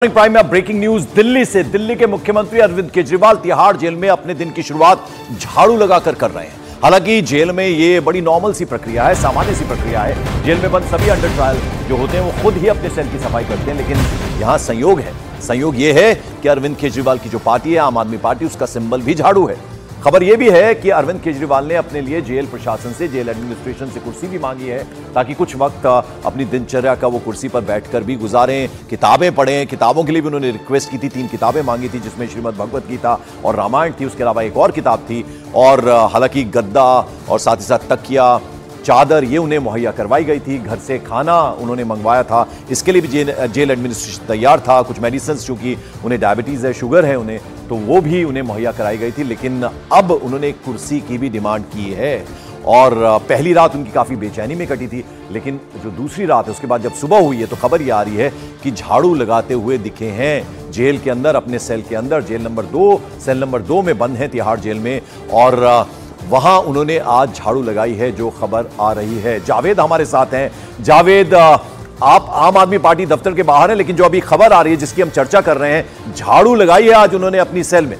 Prime में breaking news Delhi से। दिल्ली के मुख्यमंत्री अरविंद केजरीवाल तिहाड़ जेल में अपने दिन की शुरुआत झाड़ू लगाकर कर रहे हैं। हालांकि जेल में ये बड़ी नॉर्मल सी प्रक्रिया है, सामान्य सी प्रक्रिया है। जेल में बंद सभी अंडर ट्रायल जो होते हैं वो खुद ही अपने सेल की सफाई करते हैं, लेकिन यहां संयोग है। संयोग ये है कि अरविंद केजरीवाल की जो पार्टी है, आम आदमी पार्टी, उसका सिंबल भी झाड़ू है। खबर यह भी है कि अरविंद केजरीवाल ने अपने लिए जेल प्रशासन से, जेल एडमिनिस्ट्रेशन से कुर्सी भी मांगी है ताकि कुछ वक्त अपनी दिनचर्या का वो कुर्सी पर बैठकर भी गुजारें, किताबें पढ़ें। किताबों के लिए भी उन्होंने रिक्वेस्ट की थी, 3 किताबें मांगी थी जिसमें श्रीमद् भगवत गीता और रामायण थी। उसके अलावा एक और किताब थी और हालांकि गद्दा और साथ ही साथ तकिया, चादर ये उन्हें मुहैया करवाई गई थी। घर से खाना उन्होंने मंगवाया था, इसके लिए भी जेल एडमिनिस्ट्रेशन तैयार था। कुछ मेडिसिन, चूंकि उन्हें डायबिटीज है, शुगर है उन्हें, तो वो भी उन्हें मुहैया कराई गई थी। लेकिन अब उन्होंने एक कुर्सी की भी डिमांड की है और पहली रात उनकी काफी बेचैनी में कटी थी, लेकिन जो दूसरी रात है उसके बाद जब सुबह हुई है तो खबर ये आ रही है कि झाड़ू लगाते हुए दिखे हैं जेल के अंदर, अपने सेल के अंदर। जेल नंबर 2, सेल नंबर 2 में बंद है तिहाड़ जेल में, और वहां उन्होंने आज झाड़ू लगाई है, जो खबर आ रही है। जावेद हमारे साथ हैं। जावेद, आप आम आदमी पार्टी दफ्तर के बाहर हैं, लेकिन जो अभी खबर आ रही है जिसकी हम चर्चा कर रहे हैं, झाड़ू लगाई है आज उन्होंने अपनी सेल में।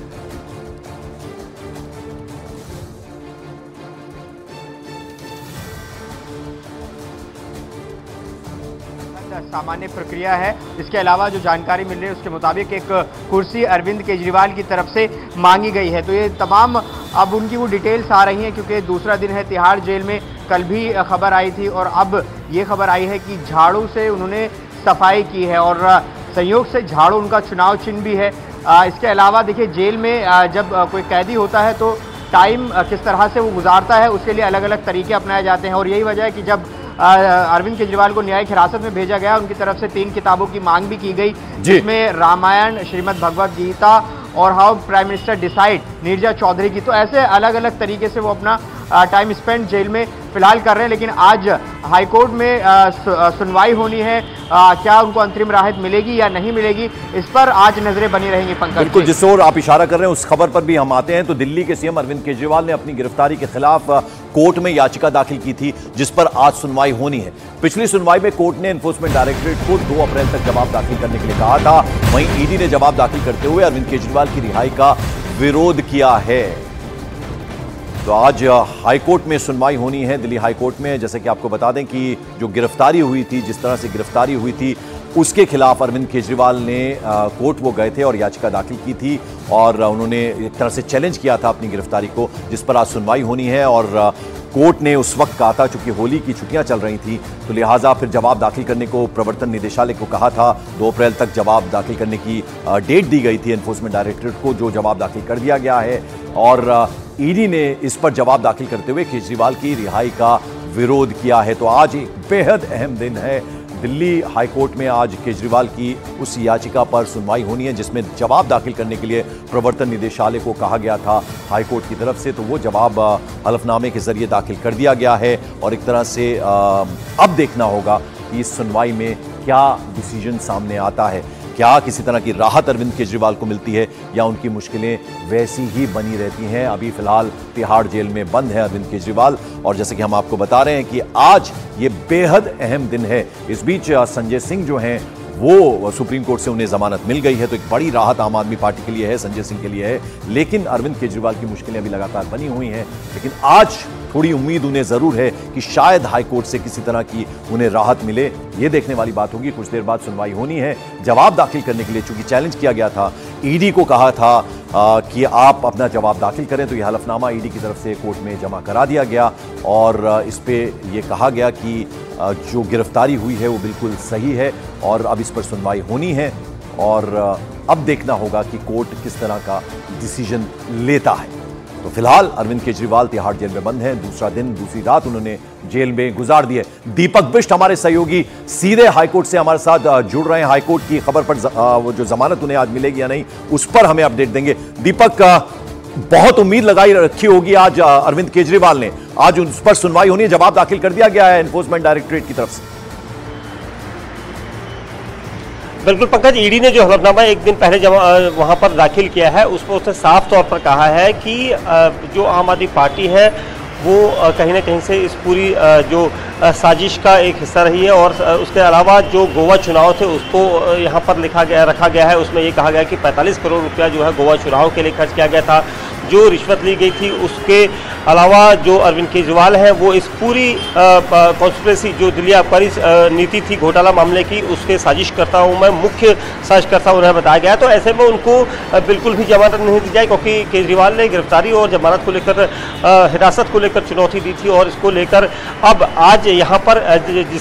सामान्य प्रक्रिया है। इसके अलावा जो जानकारी मिल रही है उसके मुताबिक एक कुर्सी अरविंद केजरीवाल की तरफ से मांगी गई है। तो ये तमाम अब उनकी वो डिटेल्स आ रही हैं, क्योंकि दूसरा दिन है तिहाड़ जेल में। कल भी खबर आई थी और अब ये खबर आई है कि झाड़ू से उन्होंने सफाई की है और संयोग से झाड़ू उनका चुनाव चिन्ह भी है। इसके अलावा देखिए, जेल में जब कोई कैदी होता है तो टाइम किस तरह से वो गुजारता है उसके लिए अलग अलग तरीके अपनाए जाते हैं, और यही वजह है कि जब अरविंद केजरीवाल को न्यायिक हिरासत में भेजा गया, उनकी तरफ से 3 किताबों की मांग भी की गई, जिसमें रामायण, श्रीमद् भगवत गीता और how prime minister decide Neerja Chaudhary की। तो ऐसे अलग अलग तरीके से वो अपना टाइम स्पेंड जेल में फिलहाल कर रहे हैं। लेकिन आज हाईकोर्ट में सुनवाई होनी है। क्या उनको अंतरिम राहत मिलेगी या नहीं मिलेगी, इस पर आज नजरें बनी रहेंगी। पंकज, बिल्कुल, जिस ओर आप इशारा कर रहे हैं उस खबर पर भी हम आते हैं। तो दिल्ली के सीएम अरविंद केजरीवाल ने अपनी गिरफ्तारी के खिलाफ कोर्ट में याचिका दाखिल की थी, जिस पर आज सुनवाई होनी है। पिछली सुनवाई में कोर्ट ने एनफोर्समेंट डायरेक्टरेट को 2 अप्रैल तक जवाब दाखिल करने के लिए कहा था। वहीं ईडी ने जवाब दाखिल करते हुए अरविंद केजरीवाल की रिहाई का विरोध किया है। तो आज हाईकोर्ट में सुनवाई होनी है, दिल्ली हाईकोर्ट में। जैसे कि आपको बता दें कि जो गिरफ्तारी हुई थी, जिस तरह से गिरफ्तारी हुई थी, उसके खिलाफ अरविंद केजरीवाल ने कोर्ट वो गए थे और याचिका दाखिल की थी और उन्होंने एक तरह से चैलेंज किया था अपनी गिरफ्तारी को, जिस पर आज सुनवाई होनी है। और कोर्ट ने उस वक्त कहा था, चूंकि होली की छुट्टियां चल रही थी, तो लिहाजा फिर जवाब दाखिल करने को प्रवर्तन निदेशालय को कहा था। 2 अप्रैल तक जवाब दाखिल करने की डेट दी गई थी एनफोर्समेंट डायरेक्टरेट को, जो जवाब दाखिल कर दिया गया है। और ईडी ने इस पर जवाब दाखिल करते हुए केजरीवाल की रिहाई का विरोध किया है। तो आज एक बेहद अहम दिन है। दिल्ली हाईकोर्ट में आज केजरीवाल की उस याचिका पर सुनवाई होनी है जिसमें जवाब दाखिल करने के लिए प्रवर्तन निदेशालय को कहा गया था हाईकोर्ट की तरफ से। तो वो जवाब हलफनामे के जरिए दाखिल कर दिया गया है और एक तरह से अब देखना होगा कि इस सुनवाई में क्या डिसीजन सामने आता है। क्या किसी तरह की राहत अरविंद केजरीवाल को मिलती है या उनकी मुश्किलें वैसी ही बनी रहती हैं। अभी फिलहाल तिहाड़ जेल में बंद है अरविंद केजरीवाल, और जैसे कि हम आपको बता रहे हैं कि आज ये बेहद अहम दिन है। इस बीच संजय सिंह जो हैं वो सुप्रीम कोर्ट से उन्हें जमानत मिल गई है, तो एक बड़ी राहत आम आदमी पार्टी के लिए है, संजय सिंह के लिए है। लेकिन अरविंद केजरीवाल की मुश्किलें अभी लगातार बनी हुई हैं। लेकिन आज थोड़ी उम्मीद उन्हें जरूर है कि शायद हाईकोर्ट से किसी तरह की उन्हें राहत मिले। ये देखने वाली बात होगी। कुछ देर बाद सुनवाई होनी है। जवाब दाखिल करने के लिए चूंकि चैलेंज किया गया था, ईडी को कहा था कि आप अपना जवाब दाखिल करें, तो यह हलफनामा ईडी की तरफ से कोर्ट में जमा करा दिया गया और इस पे ये कहा गया कि जो गिरफ्तारी हुई है वो बिल्कुल सही है और अब इस पर सुनवाई होनी है। और अब देखना होगा कि कोर्ट किस तरह का डिसीजन लेता है। तो फिलहाल अरविंद केजरीवाल तिहाड़ जेल में बंद हैं। दूसरा दिन, दूसरी रात उन्होंने जेल में गुजार दी है। दीपक बिष्ट हमारे सहयोगी सीधे हाईकोर्ट से हमारे साथ जुड़ रहे हैं। हाईकोर्ट की खबर पर वो जो जमानत उन्हें आज मिलेगी या नहीं, उस पर हमें अपडेट देंगे। दीपक, बहुत उम्मीद लगाई रखी होगी आज अरविंद केजरीवाल ने, आज उस पर सुनवाई होनी है, जवाब दाखिल कर दिया गया है एनफोर्समेंट डायरेक्टरेट की तरफ से। बिल्कुल पंकज, ईडी ने जो हलफनामा एक दिन पहले वहां पर दाखिल किया है, उस पर उसने साफ तौर पर कहा है कि जो आम आदमी पार्टी है वो कहीं ना कहीं से इस पूरी जो साजिश का एक हिस्सा रही है। और उसके अलावा जो गोवा चुनाव थे उसको यहाँ पर रखा गया है। उसमें ये कहा गया कि 45 करोड़ रुपया जो है गोवा चुनाव के लिए खर्च किया गया था। जो रिश्वत ली गई थी उसके अलावा जो अरविंद केजरीवाल हैं वो इस पूरी कॉन्स्पिरेसी जो दिल्ली आबकारी नीति थी घोटाला मामले की उसके साजिश करता हूँ मैं, मुख्य साजिश करता उन्हें बताया गया। तो ऐसे में उनको बिल्कुल भी जमानत नहीं दी जाए, क्योंकि केजरीवाल ने गिरफ्तारी और जमानत को लेकर हिरासत को लेकर चुनौती दी थी। और इसको लेकर अब आज यहाँ पर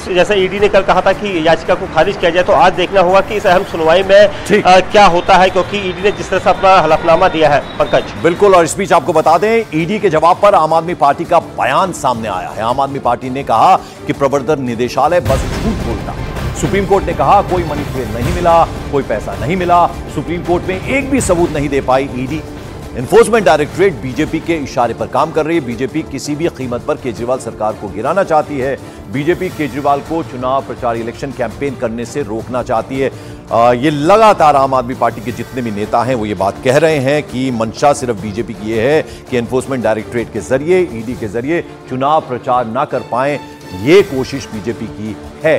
जैसे ईडी ने कल कहा था कि याचिका को खारिज किया जाए, तो आज देखना होगा कि इस अहम सुनवाई में क्या होता है, क्योंकि ईडी ने जिस तरह से अपना हलफनामा दिया है। पंकज बिल्कुल, और इस बीच आपको बता दें ईडी के जवाब पर आम आदमी पार्टी का बयान सामने आया है। आम आदमी पार्टी ने कहा कि प्रवर्तन निदेशालय बस झूठ बोलता। सुप्रीम कोर्ट ने कहा कोई मनी ट्रेल नहीं मिला, कोई पैसा नहीं मिला। सुप्रीम कोर्ट में एक भी सबूत नहीं दे पाई ईडी। एनफोर्समेंट डायरेक्टरेट बीजेपी के इशारे पर काम कर रही है। बीजेपी किसी भी कीमत पर केजरीवाल सरकार को गिराना चाहती है। बीजेपी केजरीवाल को चुनाव प्रचार इलेक्शन कैंपेन करने से रोकना चाहती है। ये लगातार आम आदमी पार्टी के जितने भी नेता हैं वो ये बात कह रहे हैं कि मंशा सिर्फ बीजेपी की ये है कि एनफोर्समेंट डायरेक्टरेट के जरिए, ईडी के जरिए चुनाव प्रचार ना कर पाए, ये कोशिश बीजेपी की है।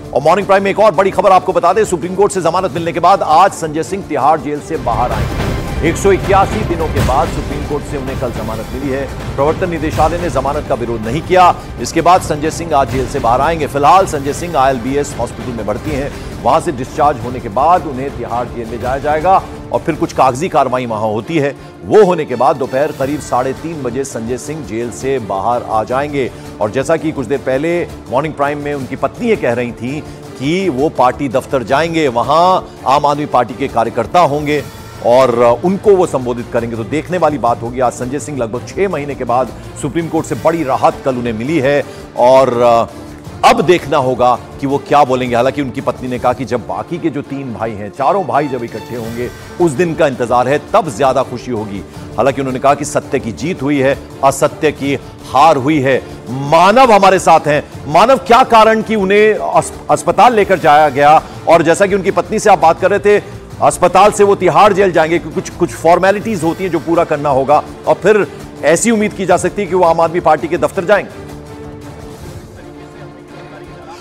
और मॉर्निंग प्राइम में एक और बड़ी खबर आपको बता दें, सुप्रीम कोर्ट से जमानत मिलने के बाद आज संजय सिंह तिहाड़ जेल से बाहर आए। 181 दिनों के बाद सुप्रीम कोर्ट से उन्हें कल जमानत मिली है। प्रवर्तन निदेशालय ने जमानत का विरोध नहीं किया। इसके बाद संजय सिंह आज जेल से बाहर आएंगे। फिलहाल संजय सिंह ILBS हॉस्पिटल में भर्ती हैं। वहां से डिस्चार्ज होने के बाद उन्हें तिहाड़ जेल ले जाया जाएगा और फिर कुछ कागजी कार्रवाई वहां होती है। वो होने के बाद दोपहर करीब 3:30 बजे संजय सिंह जेल से बाहर आ जाएंगे। और जैसा कि कुछ देर पहले मॉर्निंग प्राइम में उनकी पत्नी ये कह रही थी कि वो पार्टी दफ्तर जाएंगे, वहां आम आदमी पार्टी के कार्यकर्ता होंगे और उनको वो संबोधित करेंगे। तो देखने वाली बात होगी। आज संजय सिंह लगभग 6 महीने के बाद सुप्रीम कोर्ट से बड़ी राहत कल उन्हें मिली है और अब देखना होगा कि वो क्या बोलेंगे। हालांकि उनकी पत्नी ने कहा कि जब बाकी के जो 3 भाई हैं, चारों भाई जब इकट्ठे होंगे उस दिन का इंतजार है, तब ज्यादा खुशी होगी। हालांकि उन्होंने कहा कि सत्य की जीत हुई है, असत्य की हार हुई है। मानव हमारे साथ हैं। मानव, क्या कारण कि उन्हें अस्पताल लेकर जाया गया? और जैसा कि उनकी पत्नी से आप बात कर रहे थे, अस्पताल से वो तिहाड़ जेल जाएंगे, कुछ फॉर्मेलिटीज होती हैं जो पूरा करना होगा और फिर ऐसी उम्मीद की जा सकती है कि वो आम आदमी पार्टी के दफ्तर जाएंगे।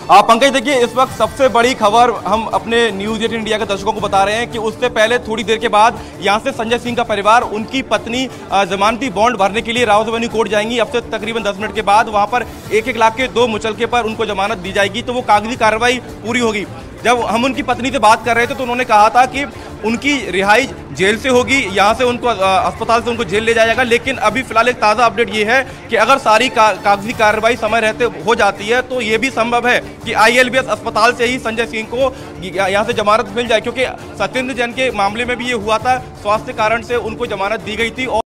पंकज, देखिए इस वक्त सबसे बड़ी खबर हम अपने न्यूज 18 इंडिया के दर्शकों को बता रहे हैं कि उससे पहले थोड़ी देर के बाद यहां से संजय सिंह का परिवार, उनकी पत्नी जमानती बॉन्ड भरने के लिए रावत एवेन्यू कोर्ट जाएंगी। अब से तकरीबन 10 मिनट के बाद वहां पर 1-1 लाख के 2 मुचलके पर उनको जमानत दी जाएगी, तो वो कागजी कार्रवाई पूरी होगी। जब हम उनकी पत्नी से बात कर रहे थे तो उन्होंने कहा था कि उनकी रिहाई जेल से होगी, यहाँ से उनको अस्पताल से उनको जेल ले जाया जाएगा। लेकिन अभी फिलहाल एक ताज़ा अपडेट ये है कि अगर सारी कागजी कार्रवाई समय रहते हो जाती है तो ये भी संभव है कि ILBS अस्पताल से ही संजय सिंह को यहाँ से जमानत मिल जाए, क्योंकि सत्येंद्र जैन के मामले में भी ये हुआ था, स्वास्थ्य कारण से उनको जमानत दी गई थी। और